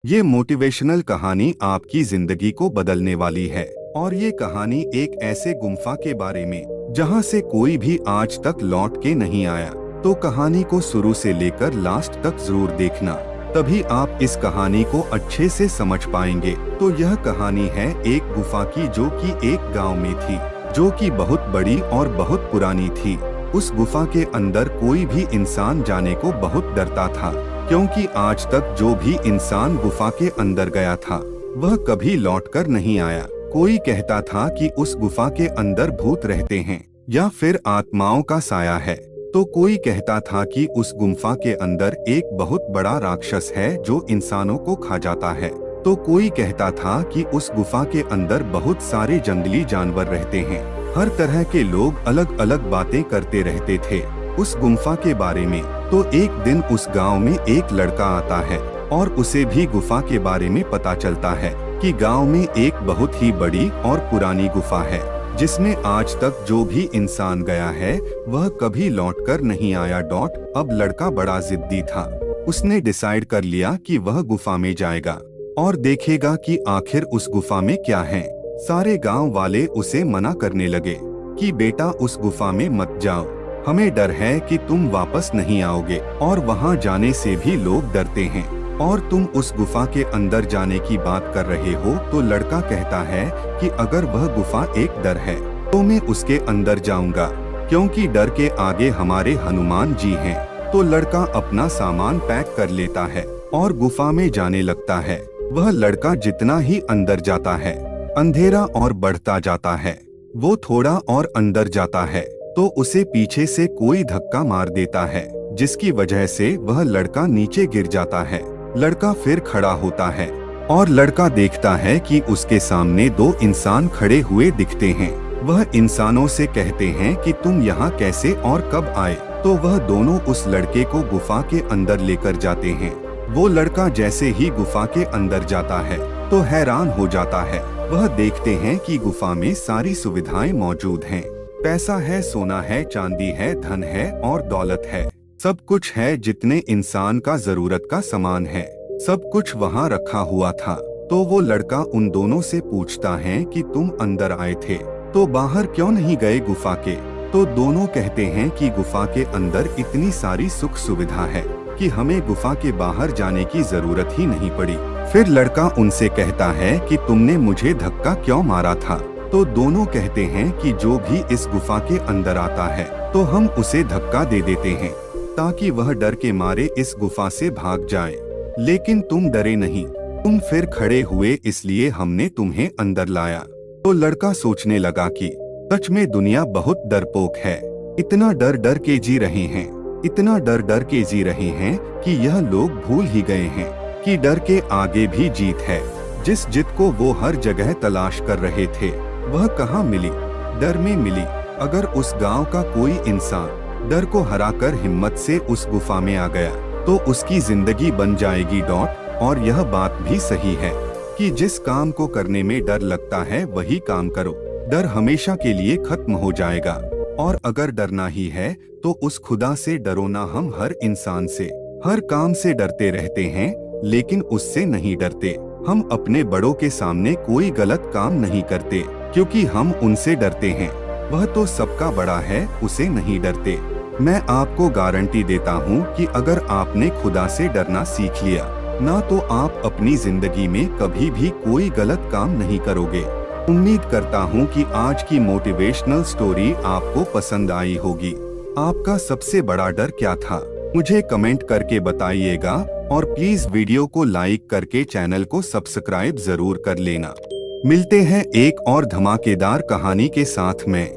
ये मोटिवेशनल कहानी आपकी जिंदगी को बदलने वाली है और ये कहानी एक ऐसे गुम्फा के बारे में जहाँ से कोई भी आज तक लौट के नहीं आया। तो कहानी को शुरू से लेकर लास्ट तक जरूर देखना, तभी आप इस कहानी को अच्छे से समझ पाएंगे। तो यह कहानी है एक गुफा की, जो कि एक गांव में थी, जो कि बहुत बड़ी और बहुत पुरानी थी। उस गुफा के अंदर कोई भी इंसान जाने को बहुत डरता था, क्योंकि आज तक जो भी इंसान गुफा के अंदर गया था वह कभी लौटकर नहीं आया। कोई कहता था कि उस गुफा के अंदर भूत रहते हैं या फिर आत्माओं का साया है, तो कोई कहता था कि उस गुफा के अंदर एक बहुत बड़ा राक्षस है जो इंसानों को खा जाता है। तो कोई कहता था कि उस गुफा के अंदर बहुत सारे जंगली जानवर रहते हैं। हर तरह के लोग अलग अलग बातें करते रहते थे उस गुफा के बारे में। तो एक दिन उस गांव में एक लड़का आता है और उसे भी गुफा के बारे में पता चलता है कि गांव में एक बहुत ही बड़ी और पुरानी गुफा है, जिसमें आज तक जो भी इंसान गया है वह कभी लौटकर नहीं आया। अब लड़का बड़ा जिद्दी था। उसने डिसाइड कर लिया कि वह गुफा में जाएगा और देखेगा कि आखिर उस गुफा में क्या है। सारे गांव वाले उसे मना करने लगे कि बेटा उस गुफा में मत जाओ, हमें डर है कि तुम वापस नहीं आओगे, और वहां जाने से भी लोग डरते हैं, और तुम उस गुफा के अंदर जाने की बात कर रहे हो। तो लड़का कहता है कि अगर वह गुफा एक डर है तो मैं उसके अंदर जाऊंगा, क्योंकि डर के आगे हमारे हनुमान जी हैं। तो लड़का अपना सामान पैक कर लेता है और गुफा में जाने लगता है। वह लड़का जितना ही अंदर जाता है अंधेरा और बढ़ता जाता है। वो थोड़ा और अंदर जाता है तो उसे पीछे से कोई धक्का मार देता है, जिसकी वजह से वह लड़का नीचे गिर जाता है। लड़का फिर खड़ा होता है और लड़का देखता है कि उसके सामने दो इंसान खड़े हुए दिखते हैं। वह इंसानों से कहते हैं कि तुम यहाँ कैसे और कब आए। तो वह दोनों उस लड़के को गुफा के अंदर लेकर जाते हैं। वो लड़का जैसे ही गुफा के अंदर जाता है तो हैरान हो जाता है। वह देखते हैं कि गुफा में सारी सुविधाएं मौजूद हैं। पैसा है, सोना है, चांदी है, धन है और दौलत है। सब कुछ है, जितने इंसान का जरूरत का सामान है सब कुछ वहाँ रखा हुआ था। तो वो लड़का उन दोनों से पूछता है कि तुम अंदर आए थे तो बाहर क्यों नहीं गए गुफा के। तो दोनों कहते हैं कि गुफा के अंदर इतनी सारी सुख सुविधा है कि हमें गुफा के बाहर जाने की जरूरत ही नहीं पड़ी। फिर लड़का उनसे कहता है कि तुमने मुझे धक्का क्यों मारा था। तो दोनों कहते हैं कि जो भी इस गुफा के अंदर आता है तो हम उसे धक्का दे देते हैं ताकि वह डर के मारे इस गुफा से भाग जाए। लेकिन तुम डरे नहीं, तुम फिर खड़े हुए, इसलिए हमने तुम्हें अंदर लाया। तो लड़का सोचने लगा कि सच में दुनिया बहुत डरपोक है। इतना डर डर के जी रहे हैं, इतना डर डर के जी रहे हैं कि यह लोग भूल ही गए हैं कि डर के आगे भी जीत है। जिस जित को वो हर जगह तलाश कर रहे थे वह कहाँ मिली? डर में मिली। अगर उस गांव का कोई इंसान डर को हराकर हिम्मत से उस गुफा में आ गया तो उसकी जिंदगी बन जाएगी। और यह बात भी सही है कि जिस काम को करने में डर लगता है वही काम करो, डर हमेशा के लिए खत्म हो जाएगा। और अगर डरना ही है तो उस खुदा से डरो ना। हम हर इंसान से, हर काम से डरते रहते हैं, लेकिन उससे नहीं डरते। हम अपने बड़ों के सामने कोई गलत काम नहीं करते क्योंकि हम उनसे डरते हैं। वह तो सबका बड़ा है, उसे नहीं डरते। मैं आपको गारंटी देता हूँ कि अगर आपने खुदा से डरना सीख लिया ना तो आप अपनी जिंदगी में कभी भी कोई गलत काम नहीं करोगे। उम्मीद करता हूँ कि आज की मोटिवेशनल स्टोरी आपको पसंद आई होगी। आपका सबसे बड़ा डर क्या था मुझे कमेंट करके बताइएगा, और प्लीज वीडियो को लाइक करके चैनल को सब्सक्राइब जरूर कर लेना। मिलते हैं एक और धमाकेदार कहानी के साथ में।